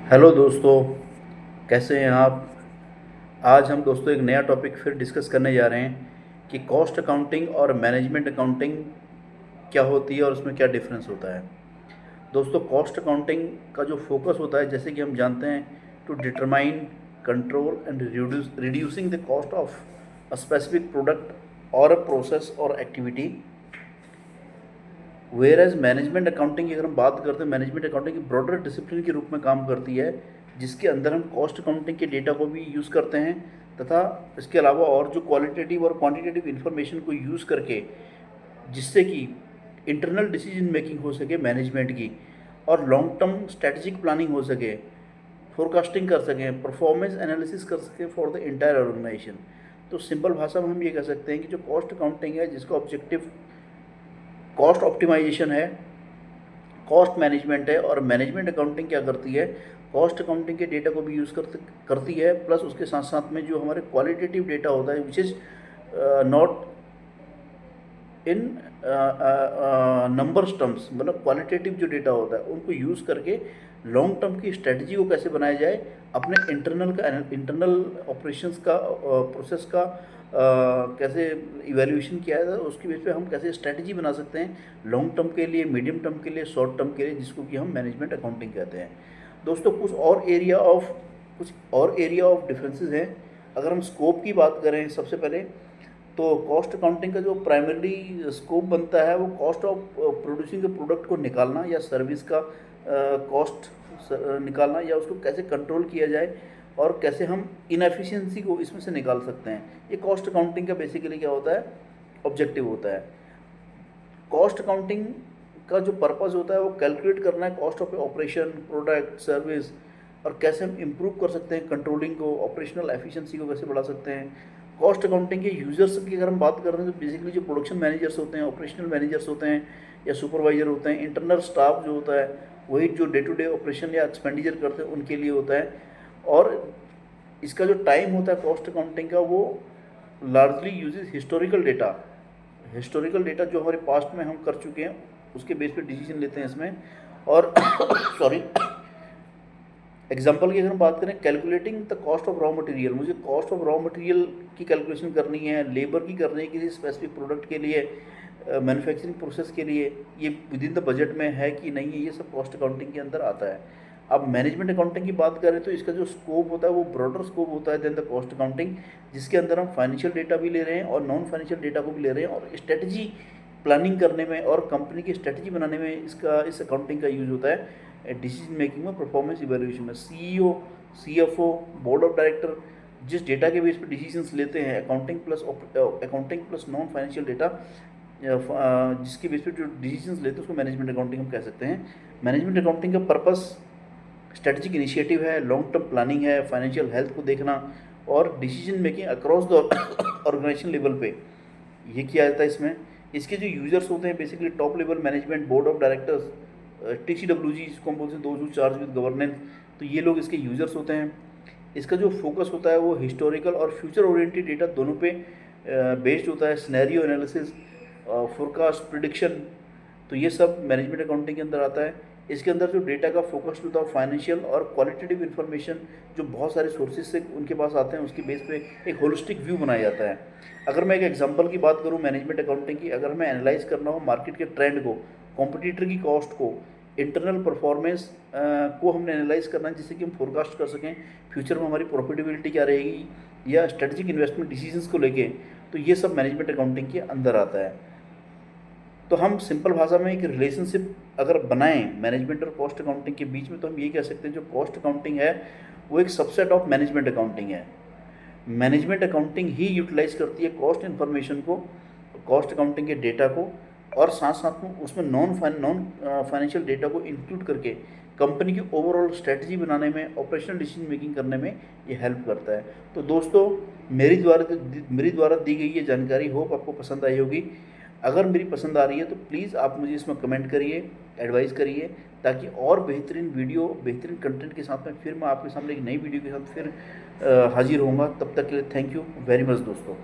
Hello दोस्तों, कैसे हैं आप। आज हम दोस्तों एक नया टॉपिक फिर डिस्कस करने जा रहे हैं कि कॉस्ट अकाउंटिंग और मैनेजमेंट अकाउंटिंग क्या होती है और उसमें क्या डिफरेंस होता है। दोस्तों, कॉस्ट अकाउंटिंग का जो फोकस होता है, जैसे कि हम जानते हैं, to determine, control and reducing the cost of a specific product और अ प्रोसेस और activity. Where as management accounting की अगर हम बात करते हैं, मैनेजमेंट अकाउंटिंग की ब्रॉडर डिसिप्लिन के रूप में काम करती है, जिसके अंदर हम कॉस्ट अकाउंटिंग के डेटा को भी यूज़ करते हैं तथा इसके अलावा और जो क्वालिटेटिव और क्वांटिटेटिव इन्फॉर्मेशन को यूज़ करके, जिससे कि इंटरनल डिसीजन मेकिंग हो सके मैनेजमेंट की, और लॉन्ग टर्म स्ट्रेटजिक प्लानिंग हो सके, फोरकास्टिंग कर सकें, परफॉर्मेंस एनालिसिस कर सकें फॉर द इंटायर ऑर्गेनाइजेशन। तो सिंपल भाषा में हम ये कह सकते हैं कि जो कॉस्ट अकाउंटिंग है, जिसका ऑब्जेक्टिव कॉस्ट ऑप्टिमाइजेशन है, कॉस्ट मैनेजमेंट है, और मैनेजमेंट अकाउंटिंग क्या करती है, कॉस्ट अकाउंटिंग के डेटा को भी यूज़ करती है, प्लस उसके साथ साथ में जो हमारे क्वालिटेटिव डेटा होता है, which is not in numbers terms, मतलब क्वालिटेटिव जो डेटा होता है उनको यूज़ करके लॉन्ग टर्म की स्ट्रेटजी को कैसे बनाया जाए, अपने इंटरनल ऑपरेशंस का, प्रोसेस का कैसे इवैल्यूएशन किया जाए, उसकी बेस पे हम कैसे स्ट्रेटजी बना सकते हैं लॉन्ग टर्म के लिए, मीडियम टर्म के लिए, शॉर्ट टर्म के लिए, जिसको कि हम मैनेजमेंट अकाउंटिंग कहते हैं। दोस्तों, कुछ और एरिया ऑफ डिफरेंसेस हैं। अगर हम स्कोप की बात करें सबसे पहले, तो कॉस्ट अकाउंटिंग का जो प्राइमरी स्कोप बनता है वो cost of producing A product को निकालना, या सर्विस का कॉस्ट निकालना, या उसको कैसे कंट्रोल किया जाए और कैसे हम इनएफिशिएंसी को इसमें से निकाल सकते हैं। ये कॉस्ट अकाउंटिंग का बेसिकली क्या होता है, ऑब्जेक्टिव होता है। कॉस्ट अकाउंटिंग का जो पर्पस होता है वो कैलकुलेट करना है cost of operation, product, service, और कैसे हम इम्प्रूव कर सकते हैं कंट्रोलिंग को, ऑपरेशनल एफिशिएंसी को कैसे बढ़ा सकते हैं। कॉस्ट अकाउंटिंग के यूजर्स की अगर हम बात कर रहे हैं, तो बेसिकली जो प्रोडक्शन मैनेजर्स होते हैं, ऑपरेशनल मैनेजर्स होते हैं, या सुपरवाइजर होते हैं, इंटरनल स्टाफ जो होता है, वही जो डे टू डे ऑपरेशन या एक्सपेंडिचर करते हैं उनके लिए होता है। और इसका जो टाइम होता है कॉस्ट अकाउंटिंग का, वो लार्जली यूजेस हिस्टोरिकल डेटा जो हमारे पास्ट में हम कर चुके हैं, उसके बेस पे डिसीजन लेते हैं इसमें। और सॉरी, एग्जाम्पल की अगर हम बात करें, calculating the cost of raw material, मुझे कॉस्ट ऑफ रॉ मटेरियल की कैलकुलेशन करनी है, लेबर की करनी है किसी स्पेसिफिक प्रोडक्ट के लिए, मैन्युफैक्चरिंग प्रोसेस के लिए, ये विद इन द बजट में है कि नहीं है, ये सब कॉस्ट अकाउंटिंग के अंदर आता है। अब मैनेजमेंट अकाउंटिंग की बात करें तो इसका जो स्कोप होता है वो ब्रॉडर स्कोप होता है देन द कॉस्ट अकाउंटिंग, जिसके अंदर हम फाइनेंशियल डेटा भी ले रहे हैं और नॉन फाइनेंशियल डेटा को भी ले रहे हैं, और स्ट्रेटजी प्लानिंग करने में और कंपनी की स्ट्रेटजी बनाने में इस अकाउंटिंग का यूज़ होता है। डिसीजन मेकिंग में, परफॉर्मेंस इवैल्यूएशन में, CEO, CFO, board of director जिस डेटा के बेस पर डिसीजंस लेते हैं, accounting plus non financial data, जिसके बेस पर जो डिसीजंस लेते हैं उसको मैनेजमेंट अकाउंटिंग हम कह सकते हैं। मैनेजमेंट अकाउंटिंग का पर्पस स्ट्रेटजिक इनिशिएटिव है, लॉन्ग टर्म प्लानिंग है, फाइनेंशियल हेल्थ को देखना, और decision making across the organisation level पे ये किया जाता है इसमें। इसके जो यूजर्स होते हैं, basically top level management, board of directors, TCWG जिसको हम बोलते हैं, those who charge with governance, तो ये लोग इसके यूजर्स होते हैं। इसका जो फोकस होता है वो हिस्टोरिकल और फ्यूचर ओरिएंटेड डेटा दोनों पे बेस्ड होता है, सिनेरियो एनालिसिस, फोरकास्ट, प्रिडिक्शन, तो ये सब मैनेजमेंट अकाउंटिंग के अंदर आता है। इसके अंदर जो डेटा का फोकस होता है फाइनेंशियल और क्वालिटेटिव इन्फॉर्मेशन, जो बहुत सारे सोर्सेज से उनके पास आते हैं, उसकी बेस पे एक होलिस्टिक व्यू बनाया जाता है। अगर मैं एक एग्जांपल की बात करूं मैनेजमेंट अकाउंटिंग की, अगर मैं एनालाइज करना हो मार्केट के ट्रेंड को, कॉम्पिटिटर की कॉस्ट को, इंटरनल परफॉर्मेंस को हमने एनालाइज करना है, जिससे कि हम फोरकास्ट कर सकें फ्यूचर में हमारी प्रॉफिटेबिलिटी क्या रहेगी, या स्ट्रेटजिक इन्वेस्टमेंट डिसीजंस को लेके, तो ये सब मैनेजमेंट अकाउंटिंग के अंदर आता है। तो हम सिंपल भाषा में एक रिलेशनशिप अगर बनाएं मैनेजमेंट और कॉस्ट अकाउंटिंग के बीच में, तो हम ये कह सकते हैं जो कॉस्ट अकाउंटिंग है वो एक सबसेट ऑफ मैनेजमेंट अकाउंटिंग है। मैनेजमेंट अकाउंटिंग ही यूटिलाइज करती है कॉस्ट इन्फॉर्मेशन को, कॉस्ट अकाउंटिंग के डेटा को, और साथ साथ में उसमें नॉन फाइनेंशियल डेटा को इंक्लूड करके कंपनी की ओवरऑल स्ट्रेटजी बनाने में, ऑपरेशनल डिसीजन मेकिंग करने में ये हेल्प करता है। तो दोस्तों, मेरी द्वारा दी गई ये जानकारी होप आपको पसंद आई होगी। अगर मेरी पसंद आ रही है तो प्लीज़ आप मुझे इसमें कमेंट करिए, एडवाइस करिए, ताकि और बेहतरीन वीडियो, बेहतरीन कंटेंट के साथ में फिर मैं आपके सामने एक नई वीडियो के साथ फिर हाजिर होऊंगा। तब तक के लिए थैंक यू वेरी मच दोस्तों।